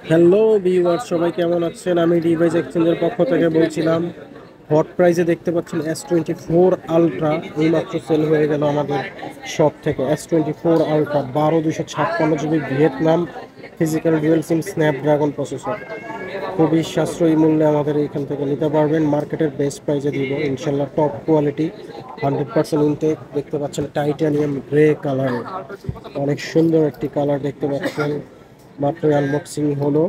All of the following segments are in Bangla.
হ্যালো ভিউয়ার, সবাই কেমন আছেন? আমি ডিভাইস এক্সচেঞ্জের পক্ষ থেকে বলছিলাম। হট প্রাইজে দেখতে পাচ্ছেন S24 আলট্রা এইমাত্র সেল হয়ে গেল আমাদের শপ থেকে। S24 ultra 12 256 GB Vietnam physical dual সিম স্ন্যাপড্রাগন প্রসেসর, খুবই সাশ্রয়ী মূল্যে আমাদের এখান থেকে নিতে পারবেন। মার্কেটের বেস্ট প্রাইজে দিব ইনশাল্লাহ, টপ কোয়ালিটি 100% ইনটেক। দেখতে পাচ্ছেন টাইটানিয়াম গ্রে কালার, অনেক সুন্দর একটি কালার দেখতে পাচ্ছেন। মাত্র আনবক্সিং হলো,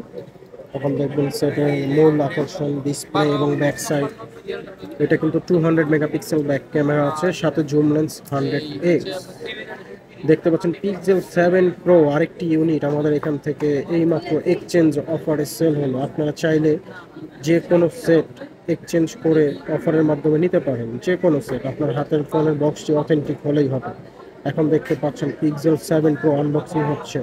এখন দেখবেন সেটের মূল আকর্ষণ ডিসপ্লে এবং ব্যাক সাইড। এটা কিন্তু 200 মেগাপিক্সেল ব্যাক ক্যামেরা আছে, সাথে জুম লেন্স 100x। দেখতে পাচ্ছেন পিক্সেল 7 প্রো আরেকটি ইউনিট আমাদের এখান থেকে এইমাত্র এক্সচেঞ্জ অফারে সেল হলো। আপনারা চাইলে যে কোনো সেট এক্সচেঞ্জ করে অফারের মাধ্যমে নিতে পারেন। যে কোনো সেট আপনার হাতের ফোনের বক্সটি অথেন্টিক হলেই হবে। এখন দেখতে পাচ্ছেন পিক্সেল 7 প্রো আনবক্সিং হচ্ছে।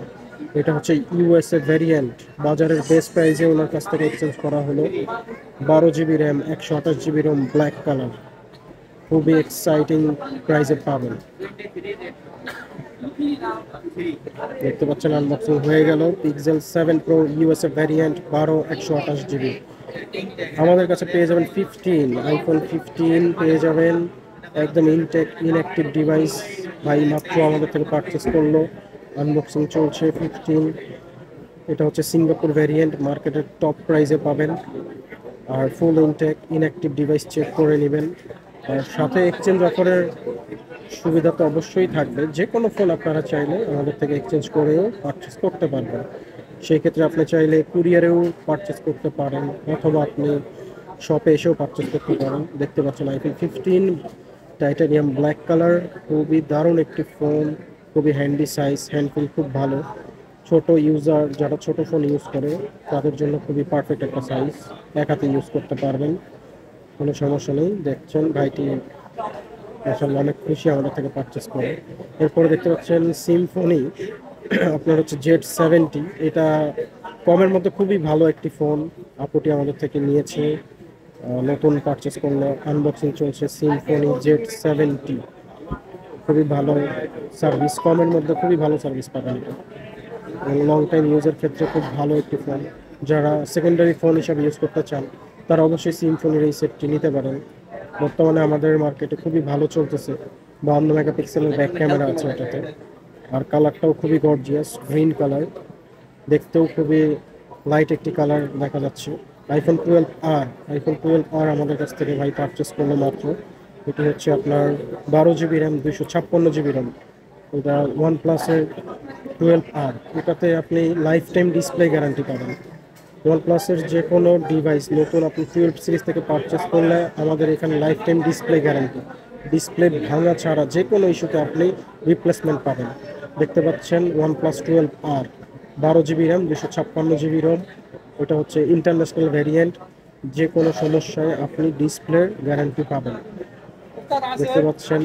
এটা হচ্ছে ইউএসএ ভ্যারিয়েন্ট, বাজারের বেস্ট প্রাইসে ওনার কাছ থেকে এক্সচেঞ্জ করা হলো। 12 GB RAM, 128 GB ROM, black colour, খুবই এক্সাইটিং প্রাইসে পাবেন। দেখতে পাচ্ছেন আনবক্সিং হয়ে গেল Pixel 7 Pro USA variant 12 128 GB। আমাদের কাছে পেয়ে যাবেন 15 আইফোন 15 পেয়ে যাবেন, একদম ইনটেক ইনঅ্যাক্টিভ ডিভাইস। ভাই মাত্র আমাদের থেকে পারচেস করলো, আনবক্সিং চলছে 15। এটা হচ্ছে সিঙ্গাপুর ভ্যারিয়েন্ট, মার্কেটের টপ প্রাইসে পাবেন। আর ফুল ইনটেক ইনঅ্যাক্টিভ ডিভাইস চেক করে নেবেন। আর সাথে এক্সচেঞ্জ অফারের সুবিধা তো অবশ্যই থাকবে। যে কোনো ফোন আপনারা চাইলে আমাদের থেকে এক্সচেঞ্জ করেও পারচেস করতে পারবেন। সেই ক্ষেত্রে আপনি চাইলে কুরিয়ারেও পারচেস করতে পারেন, অথবা আপনি শপে এসেও পারচেস করতে পারেন। দেখতে পাচ্ছেন আইফোন 15 টাইটানিয়াম ব্ল্যাক কালার, খুবই দারুণ একটি ফোন, খুবই হ্যান্ডি সাইজ, হ্যান্ডফিল খুব ভালো। ছোট ইউজার যারা ছোট ফোন ইউজ করে তাদের জন্য খুবই পারফেক্ট একটা সাইজ, এক হাতে ইউজ করতে পারবেন, কোনো সমস্যা নেই। দেখছেন ভাইটি আসলে অনেক খুশি আমাদের থেকে পারচেস করে। এরপরে দেখতে পাচ্ছেন সিম্ফনি, আপনার হচ্ছে Z70। এটা কমের মধ্যে খুবই ভালো একটি ফোন, আপুটি আমাদের থেকে নিয়েছে, নতুন পারচেস করলো, আনবক্সিং চলছে। সিম্ফনি Z70 খুবই ভালো সার্ভিস, কমের মধ্যে খুবই ভালো সার্ভিস পাবেন এটা, এবং লং টাইম ইউজের ক্ষেত্রে খুব ভালো একটি ফোন। যারা সেকেন্ডারি ফোন হিসাবে ইউজ করতে চান তারা অবশ্যই সিম্ফনির এই সেটটি নিতে পারেন। বর্তমানে আমাদের মার্কেটে খুবই ভালো চলতেছে। 52 মেগাপিক্সেলের ব্যাক ক্যামেরা আছে এটাতে, আর কালারটাও খুবই গর্জিয়াস গ্রিন কালার, দেখতেও খুবই লাইট একটি কালার দেখা যাচ্ছে। আইফোন 12 আর আমাদের কাছ থেকে ভাই পারচেস করলো মাত্র। এটি হচ্ছে আপনার 12 GB র্যাম, 256 GB র্যাম। এটা ওয়ান প্লাসের 12R, এটাতে আপনি লাইফ টাইম ডিসপ্লে গ্যারান্টি পাবেন। ওয়ান প্লাসের যে কোনো ডিভাইস নতুন আপনি 12 সিরিজ থেকে পারচেস করলে আমাদের এখানে life time display guarantee, display ভাঙা ছাড়া যে কোনো ইস্যুতে আপনি রিপ্লেসমেন্ট পাবেন। দেখতে পাচ্ছেন OnePlus 12R, 12 GB RAM, 256 GB ROM. ওটা হচ্ছে ইন্টারন্যাশনাল ভ্যারিয়েন্ট, যে কোনো সমস্যায় আপনি ডিসপ্লের গ্যারান্টি পাবেন। দেখতে পাচ্ছেন